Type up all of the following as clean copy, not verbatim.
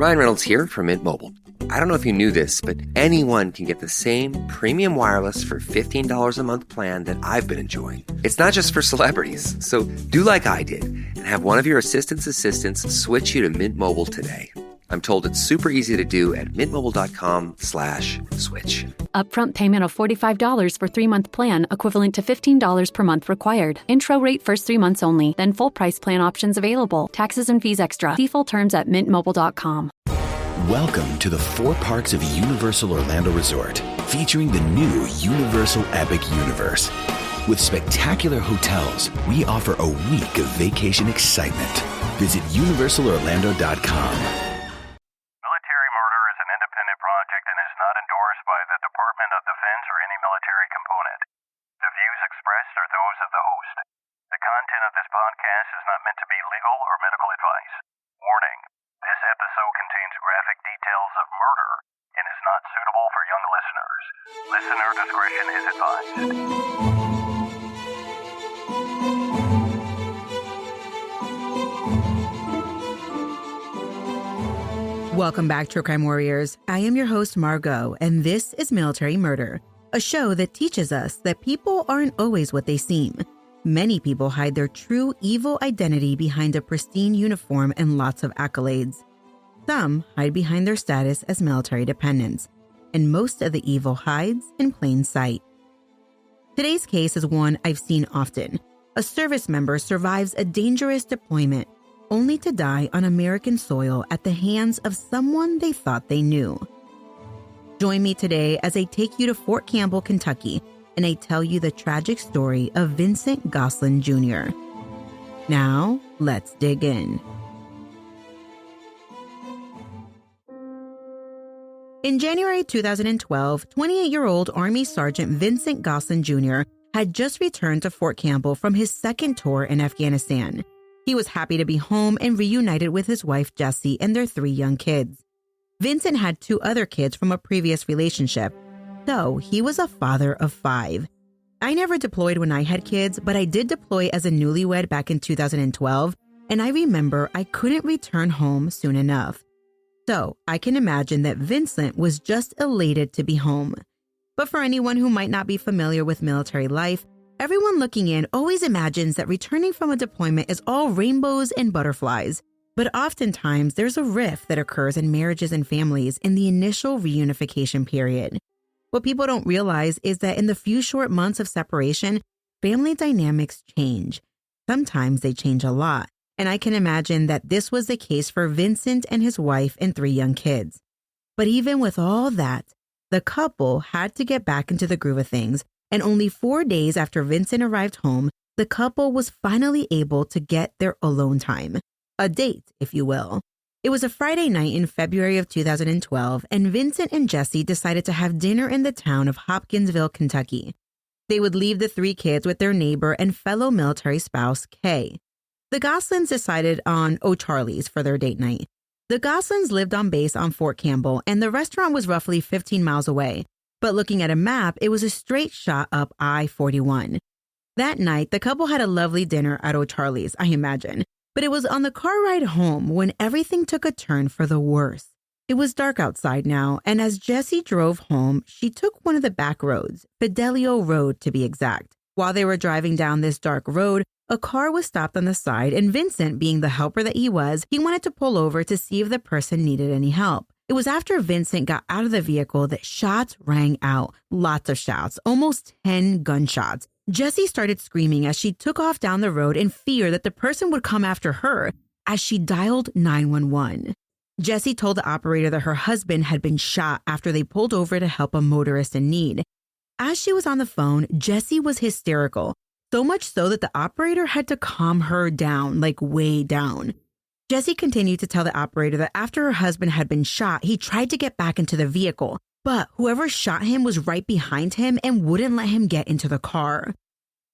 Ryan Reynolds here from Mint Mobile. I don't know if you knew this, but anyone can get the same premium wireless for $15 a month plan that I've been enjoying. It's not just for celebrities. So do like I did and have one of your assistants switch you to Mint Mobile today. I'm told it's super easy to do at mintmobile.com/switch. Upfront payment of $45 for 3-month plan, equivalent to $15 per month required. Intro rate first 3 months only, then full price plan options available. Taxes and fees extra. See full terms at mintmobile.com. Welcome to the 4 parks of Universal Orlando Resort, featuring the new Universal Epic Universe. With spectacular hotels, we offer a week of vacation excitement. Visit universalorlando.com. Military murder is an independent project and is not endorsed by the Department of Defense or any military component. The views expressed are those of the host. The content of this podcast is not meant to be legal or medical advice. Warning, this episode contains graphic details of murder and is not suitable for young listeners. Listener discretion is advised. Welcome back, True Crime Warriors. I am your host, Margot, and this is Military Murder, a show that teaches us that people aren't always what they seem. Many people hide their true evil identity behind a pristine uniform and lots of accolades. Some hide behind their status as military dependents, and most of the evil hides in plain sight. Today's case is one I've seen often. A service member survives a dangerous deployment only to die on American soil at the hands of someone they thought they knew. Join me today as I take you to Fort Campbell, Kentucky, and I tell you the tragic story of Vincent Goslyn Jr. Now, let's dig in. In January 2012, 28-year-old Army Sergeant Vincent Goslyn Jr. had just returned to Fort Campbell from his second tour in Afghanistan. He was happy to be home and reunited with his wife, Jessie, and their 3 young kids. Vincent had 2 other kids from a previous relationship, so he was a father of 5. I never deployed when I had kids, but I did deploy as a newlywed back in 2012, and I remember I couldn't return home soon enough. So I can imagine that Vincent was just elated to be home. But for anyone who might not be familiar with military life, everyone looking in always imagines that returning from a deployment is all rainbows and butterflies. But oftentimes, there's a rift that occurs in marriages and families in the initial reunification period. What people don't realize is that in the few short months of separation, family dynamics change. Sometimes they change a lot. And I can imagine that this was the case for Vincent and his wife and 3 young kids. But even with all that, the couple had to get back into the groove of things. And only 4 days after Vincent arrived home, the couple was finally able to get their alone time. A date, if you will. It was a Friday night in February of 2012, and Vincent and Jessie decided to have dinner in the town of Hopkinsville, Kentucky. They would leave the 3 kids with their neighbor and fellow military spouse, Kay. The Goslyns decided on O'Charlie's for their date night. The Goslyns lived on base on Fort Campbell, and the restaurant was roughly 15 miles away. But looking at a map, it was a straight shot up I-41. That night, the couple had a lovely dinner at O'Charlie's, I imagine. But it was on the car ride home when everything took a turn for the worse. It was dark outside now, and as Jessie drove home, she took one of the back roads, Fidelio Rd to be exact. While they were driving down this dark road, a car was stopped on the side, and Vincent, being the helper that he was, he wanted to pull over to see if the person needed any help. It was after Vincent got out of the vehicle that shots rang out. Lots of shots, almost 10 gunshots. Jessie started screaming as she took off down the road in fear that the person would come after her as she dialed 911. Jessie told the operator that her husband had been shot after they pulled over to help a motorist in need. As she was on the phone, Jessie was hysterical, so much so that the operator had to calm her down, like way down. Jessie continued to tell the operator that after her husband had been shot, he tried to get back into the vehicle, but whoever shot him was right behind him and wouldn't let him get into the car.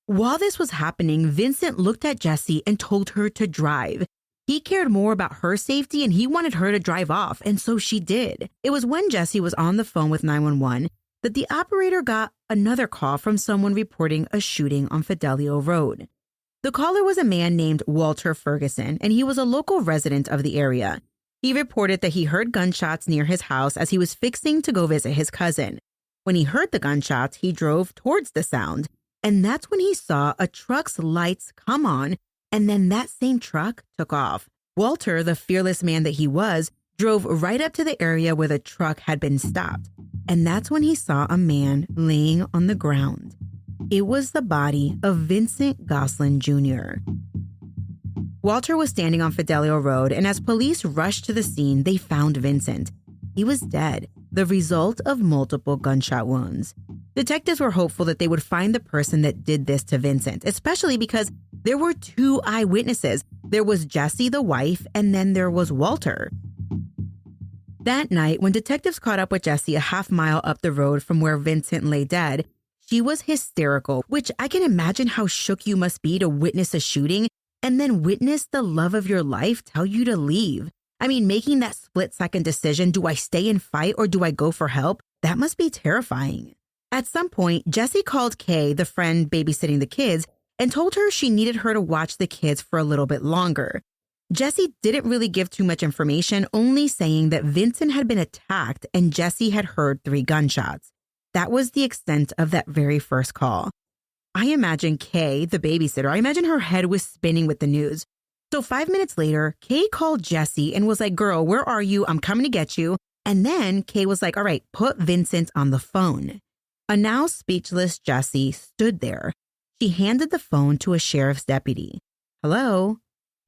While this was happening, Vincent looked at Jessie and told her to drive. He cared more about her safety and he wanted her to drive off, and so she did. It was when Jessie was on the phone with 911 that the operator got another call from someone reporting a shooting on Fidelio Rd. The caller was a man named Walter Ferguson, and he was a local resident of the area. He reported that he heard gunshots near his house as he was fixing to go visit his cousin. When he heard the gunshots, he drove towards the sound, and that's when he saw a truck's lights come on, and then that same truck took off. Walter, the fearless man that he was, drove right up to the area where the truck had been stopped, and that's when he saw a man laying on the ground. It was the body of Vincent Goslyn Jr. Walter was standing on Fidelio Road, and as police rushed to the scene, they found Vincent. He was dead, the result of multiple gunshot wounds. Detectives were hopeful that they would find the person that did this to Vincent, especially because there were 2 eyewitnesses. There was Jessie, the wife, and then there was Walter. That night, when detectives caught up with Jessie a half mile up the road from where Vincent lay dead, she was hysterical, which I can imagine how shook you must be to witness a shooting and then witness the love of your life tell you to leave. I mean, making that split-second decision, do I stay and fight or do I go for help? That must be terrifying. At some point, Jessie called Kay, the friend babysitting the kids, and told her she needed her to watch the kids for a little bit longer. Jessie didn't really give too much information, only saying that Vincent had been attacked and Jessie had heard 3 gunshots. That was the extent of that very first call. I imagine Kay, the babysitter, I imagine her head was spinning with the news. So 5 minutes later, Kay called Jessie and was like, "Girl, where are you? I'm coming to get you." And then Kay was like, "All right, put Vincent on the phone." A now speechless Jessie stood there. She handed the phone to a sheriff's deputy. "Hello?"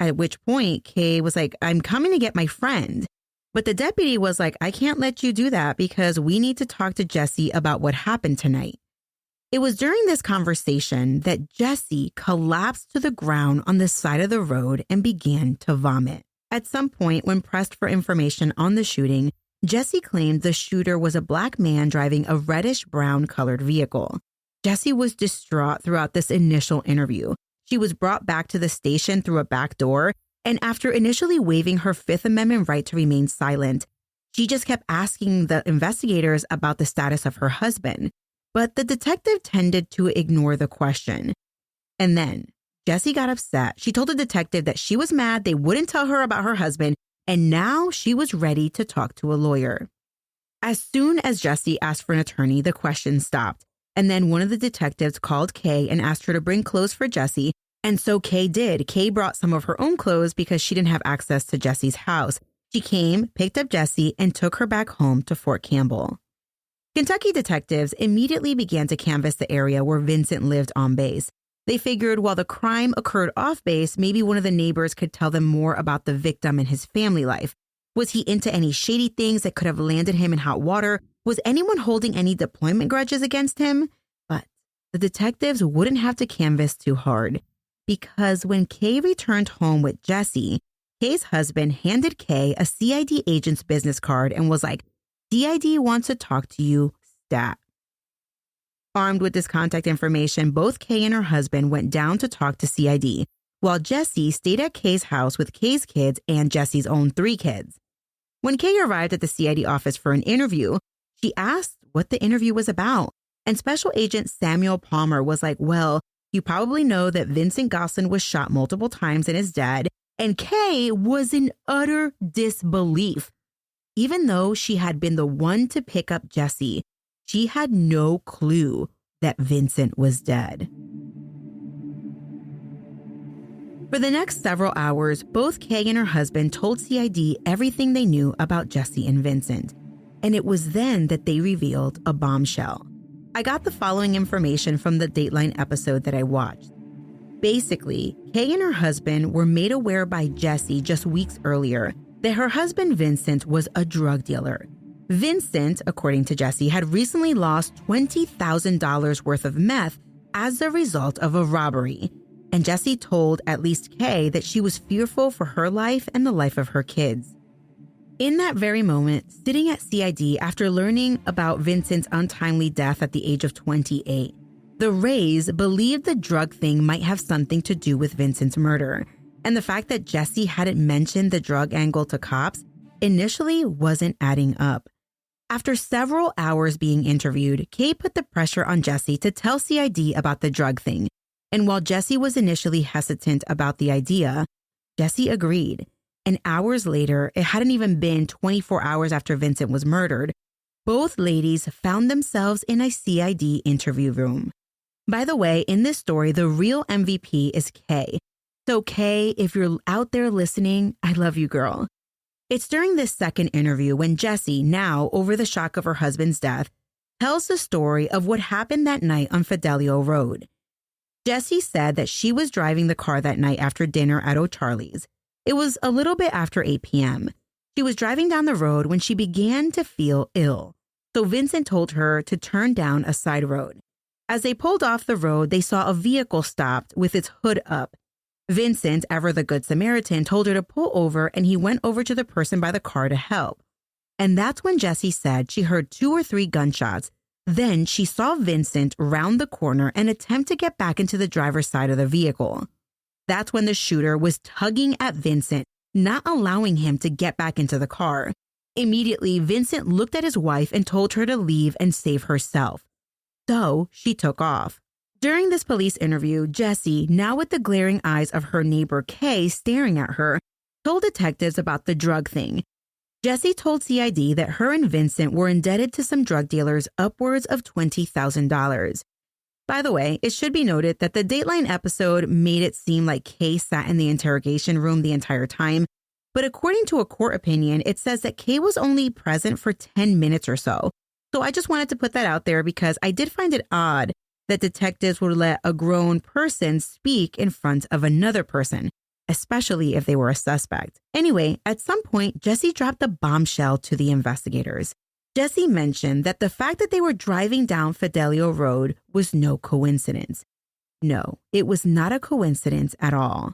At which point, Kay was like, "I'm coming to get my friend." But the deputy was like, "I can't let you do that because we need to talk to Jessie about what happened tonight." It was during this conversation that Jessie collapsed to the ground on the side of the road and began to vomit. At some point, when pressed for information on the shooting, Jessie claimed the shooter was a black man driving a reddish-brown colored vehicle. Jessie was distraught throughout this initial interview. She was brought back to the station through a back door, and after initially waiving her Fifth Amendment right to remain silent, she just kept asking the investigators about the status of her husband. But the detective tended to ignore the question. And then Jessie got upset. She told the detective that she was mad they wouldn't tell her about her husband, and now she was ready to talk to a lawyer. As soon as Jessie asked for an attorney, the question stopped. And then one of the detectives called Kay and asked her to bring clothes for Jessie. And so Kay did. Kay brought some of her own clothes because she didn't have access to Jessie's house. She came, picked up Jessie, and took her back home to Fort Campbell. Kentucky detectives immediately began to canvass the area where Vincent lived on base. They figured while the crime occurred off base, maybe one of the neighbors could tell them more about the victim and his family life. Was he into any shady things that could have landed him in hot water? Was anyone holding any deployment grudges against him? But the detectives wouldn't have to canvass too hard, because when Kay returned home with Jessie, Kay's husband handed Kay a CID agent's business card and was like, "CID wants to talk to you, stat." Armed with this contact information, both Kay and her husband went down to talk to CID, while Jessie stayed at Kay's house with Kay's kids and Jessie's own 3 kids. When Kay arrived at the CID office for an interview, she asked what the interview was about, and Special Agent Samuel Palmer was like, "Well, you probably know that Vincent Goslyn was shot multiple times and is dead," and Kay was in utter disbelief. Even though she had been the one to pick up Jessie, she had no clue that Vincent was dead. For the next several hours, both Kay and her husband told CID everything they knew about Jessie and Vincent. And it was then that they revealed a bombshell. I got the following information from the Dateline episode that I watched. Basically, Kay and her husband were made aware by Jessie just weeks earlier that her husband Vincent was a drug dealer. Vincent, according to Jessie, had recently lost $20,000 worth of meth as a result of a robbery. And Jessie told at least Kay that she was fearful for her life and the life of her kids. In that very moment, sitting at CID after learning about Vincent's untimely death at the age of 28, the Rays believed the drug thing might have something to do with Vincent's murder. And the fact that Jessie hadn't mentioned the drug angle to cops initially wasn't adding up. After several hours being interviewed, Kay put the pressure on Jessie to tell CID about the drug thing. And while Jessie was initially hesitant about the idea, Jessie agreed. And hours later, it hadn't even been 24 hours after Vincent was murdered, both ladies found themselves in a CID interview room. By the way, in this story, the real MVP is Kay. So Kay, if you're out there listening, I love you, girl. It's during this second interview when Jessie, now over the shock of her husband's death, tells the story of what happened that night on Fidelio Rd. Jessie said that she was driving the car that night after dinner at O'Charlie's. It was a little bit after 8 p.m. She was driving down the road when she began to feel ill. So Vincent told her to turn down a side road. As they pulled off the road, they saw a vehicle stopped with its hood up. Vincent, ever the Good Samaritan, told her to pull over, and he went over to the person by the car to help. And that's when Jessie said she heard 2 or 3 gunshots. Then she saw Vincent round the corner and attempt to get back into the driver's side of the vehicle. That's when the shooter was tugging at Vincent, not allowing him to get back into the car. Immediately, Vincent looked at his wife and told her to leave and save herself. So she took off. During this police interview, Jessie, now with the glaring eyes of her neighbor Kay staring at her, told detectives about the drug thing. Jessie told CID that her and Vincent were indebted to some drug dealers upwards of $20,000. By the way, it should be noted that the Dateline episode made it seem like Kay sat in the interrogation room the entire time, but according to a court opinion, it says that Kay was only present for 10 minutes or so. So I just wanted to put that out there because I did find it odd that detectives would let a grown person speak in front of another person, especially if they were a suspect. Anyway, at some point, Jessie dropped a bombshell to the investigators. Jessie mentioned that the fact that they were driving down Fidelio Rd was no coincidence. No, it was not a coincidence at all.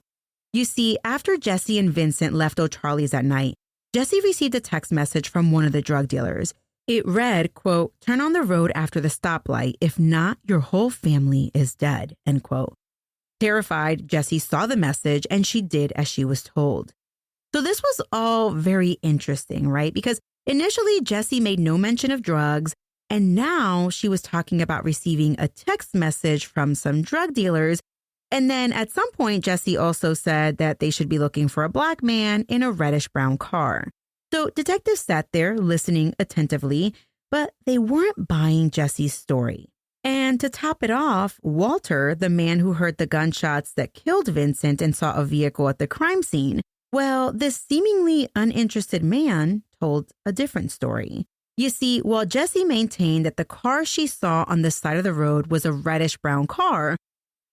You see, after Jessie and Vincent left O'Charlie's at night, Jessie received a text message from one of the drug dealers. It read, quote, "Turn on the road after the stoplight. If not, your whole family is dead," end quote. Terrified, Jessie saw the message and she did as she was told. So this was all very interesting, right? Because initially Jessie made no mention of drugs, and now she was talking about receiving a text message from some drug dealers. And then at some point, Jessie also said that they should be looking for a black man in a reddish-brown car. So detectives sat there listening attentively, but they weren't buying Jessie's story. And to top it off, Walter, the man who heard the gunshots that killed Vincent and saw a vehicle at the crime scene, well, this seemingly uninterested man told a different story. You see, while Jessie maintained that the car she saw on the side of the road was a reddish-brown car,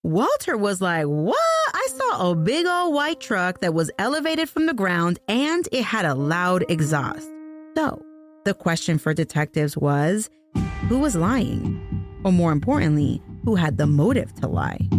Walter was like, "What? I saw a big old white truck that was elevated from the ground and it had a loud exhaust." So the question for detectives was, who was lying? Or more importantly, who had the motive to lie?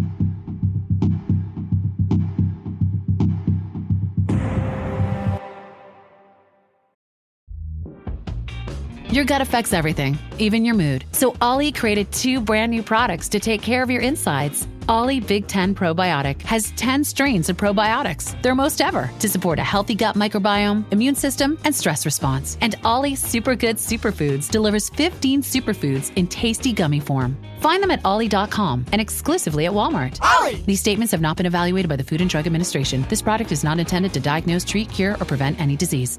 Your gut affects everything, even your mood. So Ollie created 2 brand new products to take care of your insides. Ollie Big 10 Probiotic has 10 strains of probiotics, their most ever, to support a healthy gut microbiome, immune system, and stress response. And Ollie Super Good Superfoods delivers 15 superfoods in tasty gummy form. Find them at ollie.com and exclusively at Walmart. Ollie! These statements have not been evaluated by the Food and Drug Administration. This product is not intended to diagnose, treat, cure, or prevent any disease.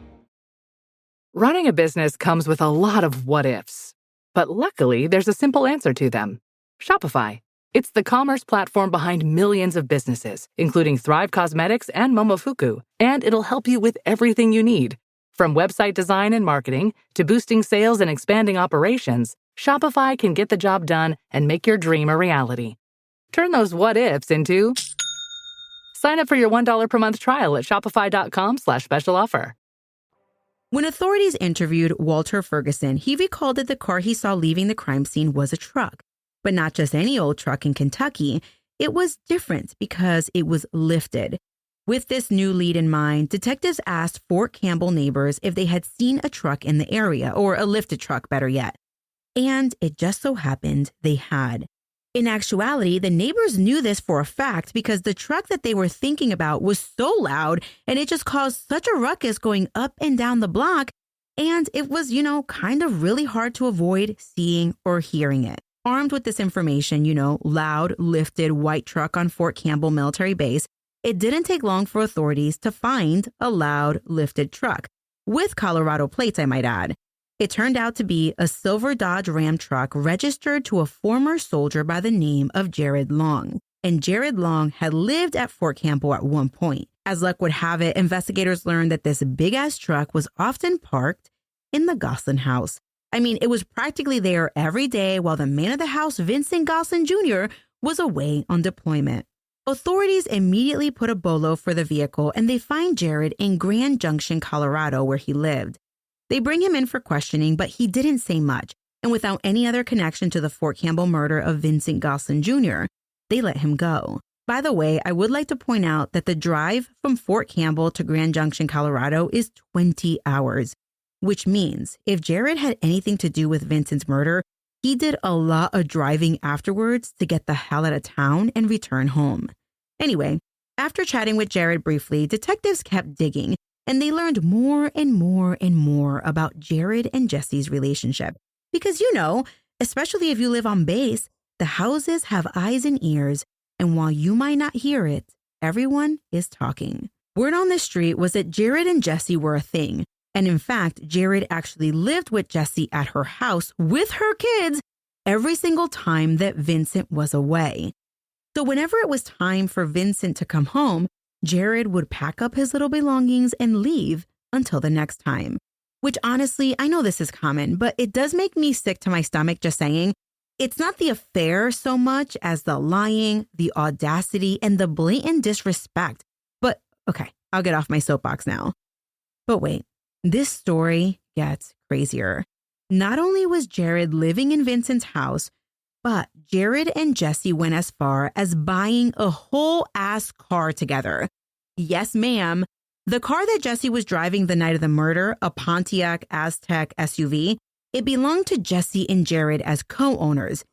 Running a business comes with a lot of what-ifs. But luckily, there's a simple answer to them. Shopify. It's the commerce platform behind millions of businesses, including Thrive Cosmetics and Momofuku. And it'll help you with everything you need. From website design and marketing to boosting sales and expanding operations, Shopify can get the job done and make your dream a reality. Turn those what-ifs into... Sign up for your $1 per month trial at shopify.com/special offer. When authorities interviewed Walter Ferguson, he recalled that the car he saw leaving the crime scene was a truck. But not just any old truck in Kentucky. It was different because it was lifted. With this new lead in mind, detectives asked Fort Campbell neighbors if they had seen a truck in the area, or a lifted truck, better yet. And it just so happened they had. In actuality, the neighbors knew this for a fact because the truck that they were thinking about was so loud and it just caused such a ruckus going up and down the block. And it was, kind of really hard to avoid seeing or hearing it. Armed with this information, loud, lifted white truck on Fort Campbell military base, it didn't take long for authorities to find a loud lifted truck, with Colorado plates, I might add. It turned out to be a silver Dodge Ram truck registered to a former soldier by the name of Jared Long. And Jared Long had lived at Fort Campbell at one point. As luck would have it, investigators learned that this big-ass truck was often parked in the Goslyn house. I mean, it was practically there every day while the man of the house, Vincent Goslyn Jr., was away on deployment. Authorities immediately put a bolo for the vehicle, and they find Jared in Grand Junction, Colorado, where he lived. They bring him in for questioning, but he didn't say much, and without any other connection to the Fort Campbell murder of Vincent Goslyn Jr., they let him go. By the way, I would like to point out that the drive from Fort Campbell to Grand Junction, Colorado is 20 hours, which means if Jared had anything to do with Vincent's murder, he did a lot of driving afterwards to get the hell out of town and return home. Anyway, after chatting with Jared briefly, detectives kept digging, and they learned more and more and more about Jared and Jesse's relationship. Because, especially if you live on base, the houses have eyes and ears, and while you might not hear it, everyone is talking. Word on the street was that Jared and Jesse were a thing. And in fact, Jared actually lived with Jesse at her house with her kids every single time that Vincent was away. So whenever it was time for Vincent to come home, Jared would pack up his little belongings and leave until the next time. Which honestly, I know this is common, but it does make me sick to my stomach just saying, it's not the affair so much as the lying, the audacity, and the blatant disrespect. But okay, I'll get off my soapbox now. But wait. This story gets crazier. Not only was Jared living in Vincent's house, but Jared and Jesse went as far as buying a whole ass car together. Yes, ma'am. The car that Jesse was driving the night of the murder, a Pontiac Aztek SUV, it belonged to Jesse and Jared as co-owners.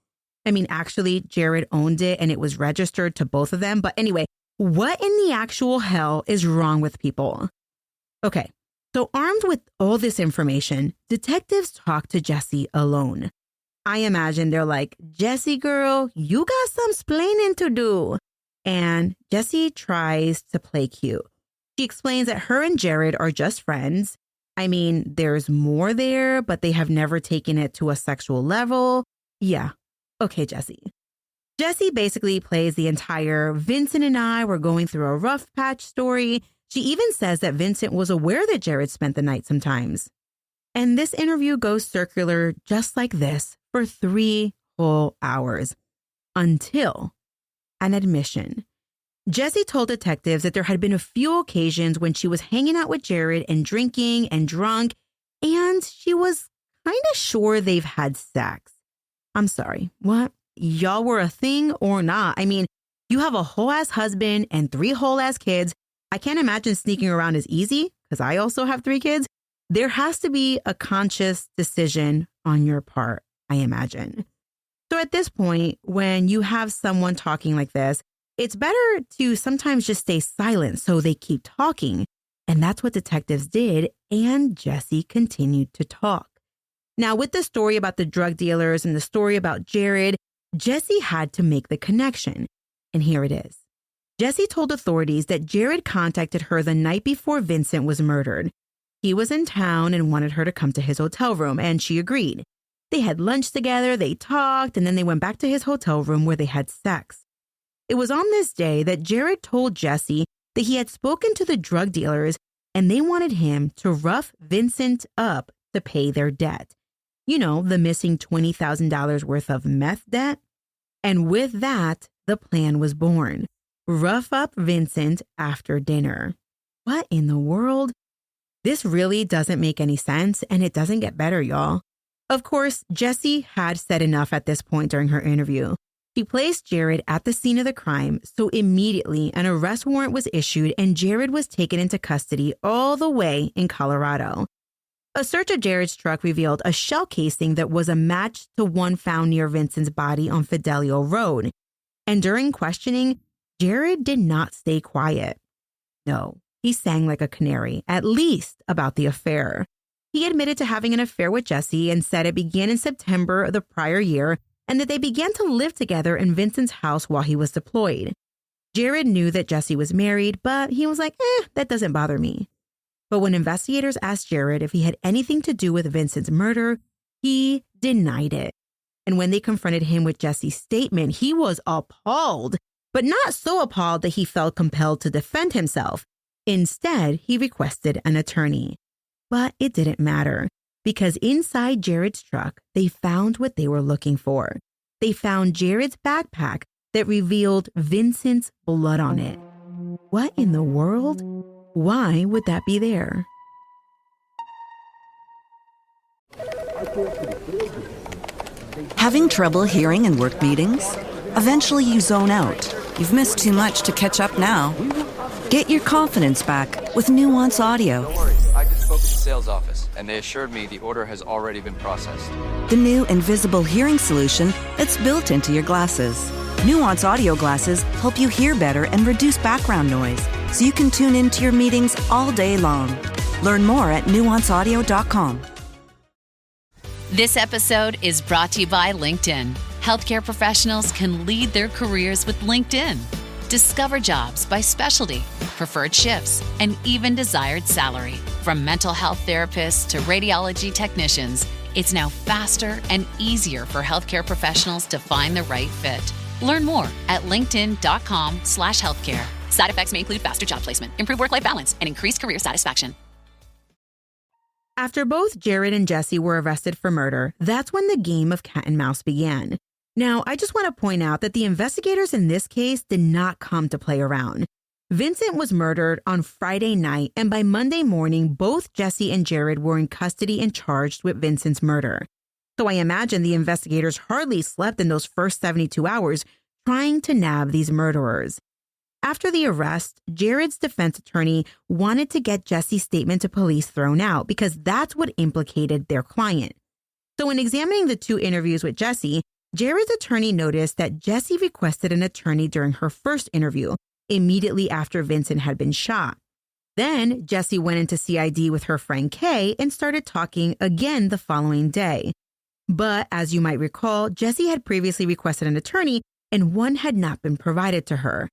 I mean, actually, Jared owned it and it was registered to both of them. But anyway, what in the actual hell is wrong with people? Okay. So armed with all this information, detectives talk to Jesse alone. I imagine they're like, Jesse girl, you got some splaining to do. And Jesse tries to play cute. She explains that her and Jared are just friends. I mean, there's more there, but they have never taken it to a sexual level. Yeah. Okay, Jesse. Jesse basically plays the entire Vincent and I were going through a rough patch story. She even says that Vincent was aware that Jared spent the night sometimes. And this interview goes circular just like this for 3 whole hours until an admission. Jesse told detectives that there had been a few occasions when she was hanging out with Jared and drinking and drunk, and she was kind of sure they've had sex. I'm sorry, what? Y'all were a thing or not? I mean, you have a whole ass husband and 3 whole ass kids. I can't imagine sneaking around is easy because I also have 3 kids. There has to be a conscious decision on your part, I imagine. So at this point, when you have someone talking like this, it's better to sometimes just stay silent so they keep talking. And that's what detectives did, and Jesse continued to talk. Now, with the story about the drug dealers and the story about Jared, Jesse had to make the connection. And here it is. Jesse told authorities that Jared contacted her the night before Vincent was murdered. He was in town and wanted her to come to his hotel room, and she agreed. They had lunch together, they talked, and then they went back to his hotel room where they had sex. It was on this day that Jared told Jesse that he had spoken to the drug dealers and they wanted him to rough Vincent up to pay their debt. You know, the missing $20,000 worth of meth debt. And with that, the plan was born. Rough up Vincent after dinner. What in the world? This really doesn't make any sense, and it doesn't get better, y'all. Of course, Jesse had said enough at this point during her interview. She placed Jared at the scene of the crime, so immediately an arrest warrant was issued and Jared was taken into custody all the way in Colorado. A search of Jared's truck revealed a shell casing that was a match to one found near Vincent's body on Fidelio Rd. And during questioning, Jared did not stay quiet. No, he sang like a canary, at least about the affair. He admitted to having an affair with Jesse and said it began in September of the prior year and that they began to live together in Vincent's house while he was deployed. Jared knew that Jesse was married, but he was like, that doesn't bother me. But when investigators asked Jared if he had anything to do with Vincent's murder, he denied it. And when they confronted him with Jesse's statement, he was appalled, but not so appalled that he felt compelled to defend himself. Instead, he requested an attorney. But it didn't matter, because inside Jared's truck, they found what they were looking for. They found Jared's backpack that revealed Vincent's blood on it. What in the world? Why would that be there? Having trouble hearing in work meetings? Eventually you zone out. You've missed too much to catch up now. Get your confidence back with Nuance Audio. Don't worry, I just spoke with the sales office, and they assured me the order has already been processed. The new invisible hearing solution that's built into your glasses. Nuance Audio glasses help you hear better and reduce background noise, so you can tune into your meetings all day long. Learn more at nuanceaudio.com. This episode is brought to you by LinkedIn. Healthcare professionals can lead their careers with LinkedIn. Discover jobs by specialty, preferred shifts, and even desired salary. From mental health therapists to radiology technicians, it's now faster and easier for healthcare professionals to find the right fit. Learn more at linkedin.com/healthcare. Side effects may include faster job placement, improved work-life balance, and increased career satisfaction. After both Jared and Jesse were arrested for murder, that's when the game of cat and mouse began. Now, I just want to point out that the investigators in this case did not come to play around. Vincent was murdered on Friday night, and by Monday morning, both Jesse and Jared were in custody and charged with Vincent's murder. So I imagine the investigators hardly slept in those first 72 hours trying to nab these murderers. After the arrest, Jared's defense attorney wanted to get Jesse's statement to police thrown out because that's what implicated their client. So in examining the two interviews with Jesse, Jared's attorney noticed that Jesse requested an attorney during her first interview, immediately after Vincent had been shot. Then Jesse went into CID with her friend Kay and started talking again the following day. But as you might recall, Jesse had previously requested an attorney and one had not been provided to her.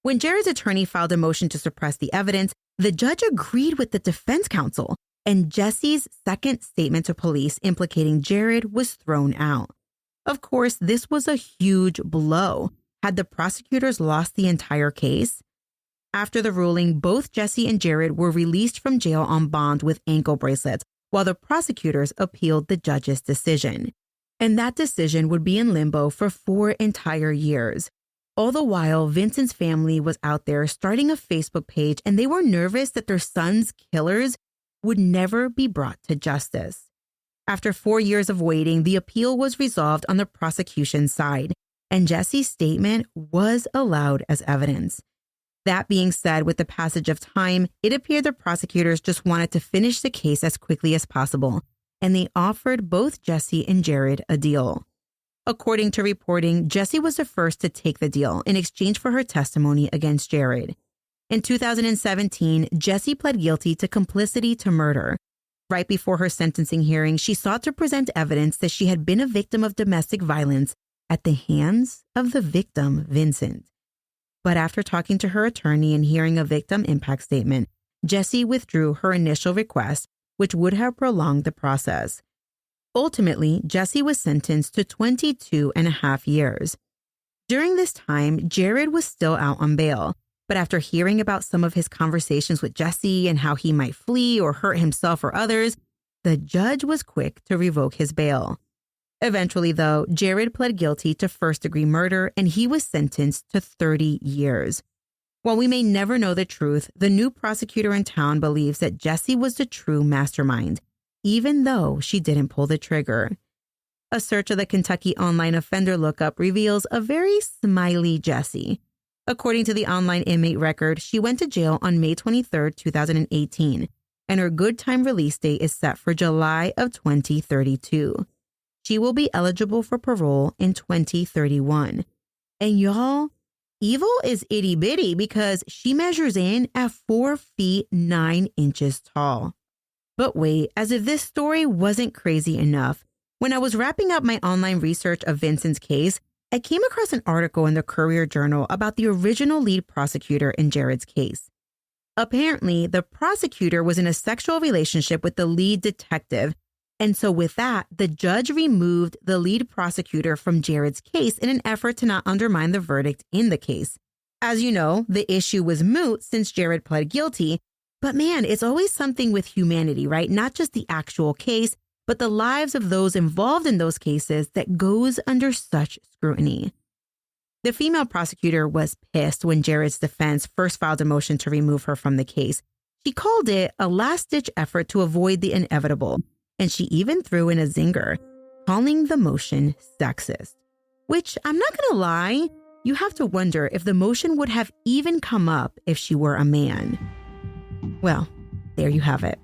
When Jared's attorney filed a motion to suppress the evidence, the judge agreed with the defense counsel, and Jesse's second statement to police implicating Jared was thrown out. Of course, this was a huge blow. Had the prosecutors lost the entire case? After the ruling, both Jesse and Jared were released from jail on bond with ankle bracelets, while the prosecutors appealed the judge's decision. And that decision would be in limbo for 4 entire years. All the while, Vincent's family was out there starting a Facebook page, and they were nervous that their son's killers would never be brought to justice. After 4 years of waiting, the appeal was resolved on the prosecution's side, and Jesse's statement was allowed as evidence. That being said, with the passage of time, it appeared the prosecutors just wanted to finish the case as quickly as possible, and they offered both Jesse and Jared a deal. According to reporting, Jesse was the first to take the deal in exchange for her testimony against Jared. In 2017, Jesse pled guilty to complicity to murder. Right before her sentencing hearing, she sought to present evidence that she had been a victim of domestic violence at the hands of the victim, Vincent. But after talking to her attorney and hearing a victim impact statement, Jesse withdrew her initial request, which would have prolonged the process. Ultimately, Jesse was sentenced to 22.5 years. During this time, Jared was still out on bail, but after hearing about some of his conversations with Jesse and how he might flee or hurt himself or others, the judge was quick to revoke his bail. Eventually, though, Jared pled guilty to first-degree murder, and he was sentenced to 30 years. While we may never know the truth, the new prosecutor in town believes that Jesse was the true mastermind, even though she didn't pull the trigger. A search of the Kentucky Online Offender Lookup reveals a very smiley Jesse. According to the online inmate record, she went to jail on May 23, 2018, and her good time release date is set for July of 2032. She will be eligible for parole in 2031. And y'all, evil is itty bitty because she measures in at 4 feet 9 inches tall. But wait, as if this story wasn't crazy enough, when I was wrapping up my online research of Vincent's case, I came across an article in the Courier-Journal about the original lead prosecutor in Jared's case. Apparently, the prosecutor was in a sexual relationship with the lead detective, and so with that, the judge removed the lead prosecutor from Jared's case in an effort to not undermine the verdict in the case. As you know, the issue was moot since Jared pled guilty, but man, it's always something with humanity, right? Not just the actual case, but the lives of those involved in those cases that goes under such scrutiny. The female prosecutor was pissed when Jared's defense first filed a motion to remove her from the case. She called it a last-ditch effort to avoid the inevitable, and she even threw in a zinger, calling the motion sexist. Which, I'm not going to lie, you have to wonder if the motion would have even come up if she were a man. Well, there you have it.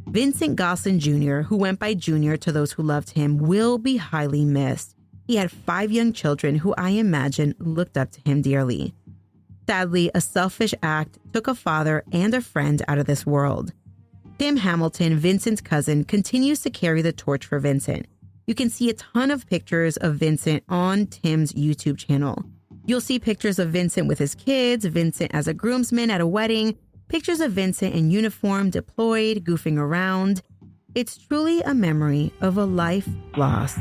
Vincent Goslyn Jr., who went by Junior to those who loved him, will be highly missed. He had 5 young children who I imagine looked up to him dearly. Sadly, a selfish act took a father and a friend out of this world. Tim Hamilton, Vincent's cousin, continues to carry the torch for Vincent. You can see a ton of pictures of Vincent on Tim's YouTube channel. You'll see pictures of Vincent with his kids, Vincent as a groomsman at a wedding, pictures of Vincent in uniform, deployed, goofing around. It's truly a memory of a life lost.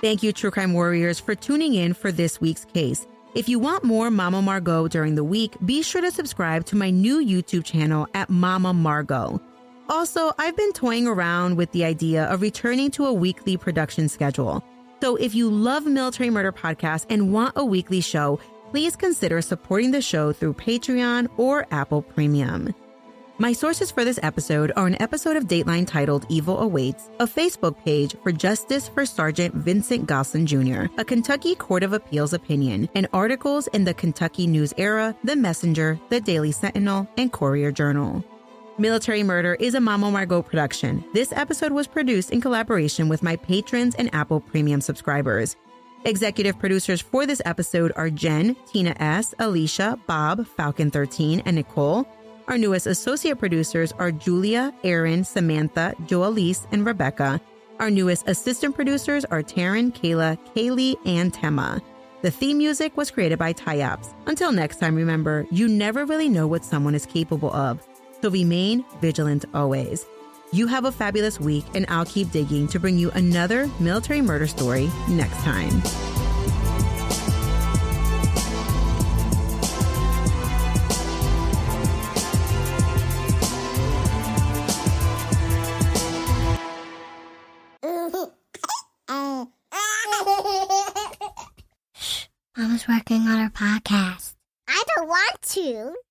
Thank you, True Crime Warriors, for tuning in for this week's case. If you want more Mama Margot during the week, be sure to subscribe to my new YouTube channel at Mama Margot. Also, I've been toying around with the idea of returning to a weekly production schedule. So if you love Military Murder Podcast and want a weekly show, please consider supporting the show through Patreon or Apple Premium. My sources for this episode are an episode of Dateline titled Evil Awaits, a Facebook page for Justice for Sgt Vincent Goslyn Jr., a Kentucky Court of Appeals opinion, and articles in the Kentucky News Era, The Messenger, The Daily Sentinel, and Courier-Journal. Military Murder is a Mama Margot production. This episode was produced in collaboration with my patrons and Apple Premium subscribers. Executive producers for this episode are Jen, Tina S., Alicia, Bob, Falcon13, and Nicole. Our newest associate producers are Julia, Erin, Samantha, Joelise, and Rebecca. Our newest assistant producers are Taryn, Kayla, Kaylee, and Tema. The theme music was created by Ty-Apps. Until next time, remember, you never really know what someone is capable of. So remain vigilant always. You have a fabulous week, and I'll keep digging to bring you another military murder story next time. Mama's working on her podcast. I don't want to.